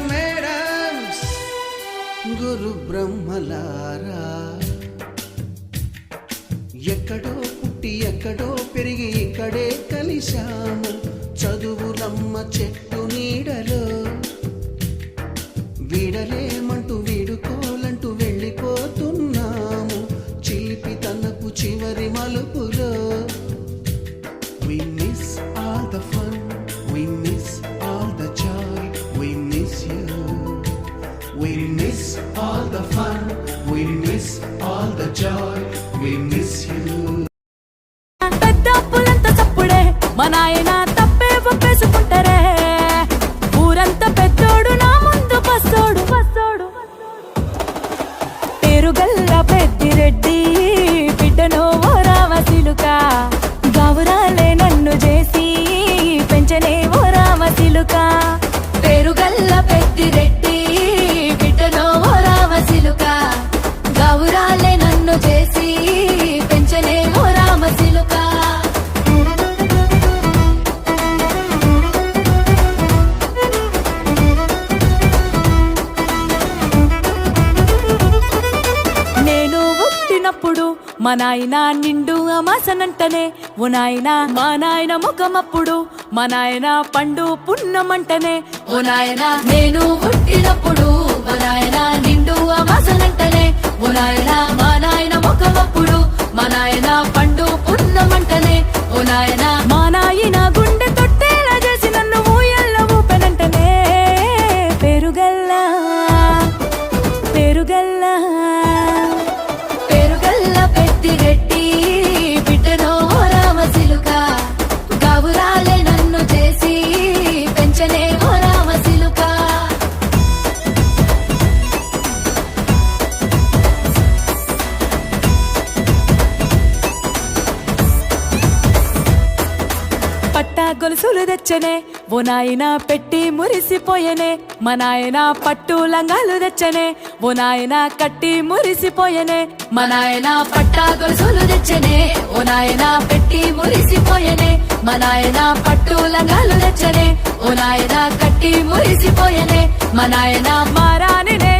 Madams గురు బ్రహ్మలారా, ఎక్కడో పుట్టి ఎక్కడో పెరిగి ఇక్కడే కలిశాము చదువులమ్మ చెట్టు నీడలో. వీడలేమంటూ వీడుకోలంటూ వెళ్ళిపోతున్నాము చిలిపి తనపు చివరి మలుపులో. We miss all the fun, we miss all the joy, we miss you. We miss all the fun, we miss all the joy, we miss you. పెద్దప్పులంత చప్పుడే మా నాయన తప్పే ఒప్పేసుకుంటారే. ఊరంతా పెద్దోడు నా ముందు బస్సోడు బస్సోడు. పేరుగల్ల పెద్దిరెడ్డి బిడ్డను ఓ రామసిలుక, గౌరాలే నన్ను చేసి పెంచనే ఓ రామసిలుక. పేరుగల్ల పెద్దిరెడ్డి బిడ్డను ఓ రామసిలుక, గౌరాలే నన్ను చేసి పెంచనే ఓ రామసిలుక. నేను పుట్టినప్పుడు మా నాయన నిండు అమాసనంటనే ఓ నాయన, మా నాయన ముఖమప్పుడు మా నాయన పండు పున్నమంటనే ఓ నాయన. నేను పుట్టినప్పుడు మా నాయన నిండు అమాసనంటనే ఓ నాయన, మా నాయన ముఖమప్పుడు మా నాయన పండు పున్నమంటనే ఓ నాయన. మా నాయన గుండె తొట్టేలా చేసి నన్ను ఊయల్ల ఊపెనంటనే. పెరుగల్లా పెరుగల్లా పెరుగల్ల పెద్దిరెడ్డి బిడ్డనో ఓ రామసిలుక, గౌరాలే నన్ను చేసి పెంచనే ఓ రామసిలుక. పట్టా గొలుసులు తెచ్చనే ఓ నాయన పెట్టి మురిసిపోయనే. మా నాయన పట్టు లంగాలు తెచ్చనే ఓ నాయన కట్టి మురిసిపోయనే. మా నాయన పట్టా గొలుసులు తెచ్చనే ఓ నాయన పెట్టి మురిసిపోయనే. మా నాయన పట్టు లంగాలు తెచ్చనే ఓ నాయన కట్టి మురిసిపోయనే. మా నాయన మారానినే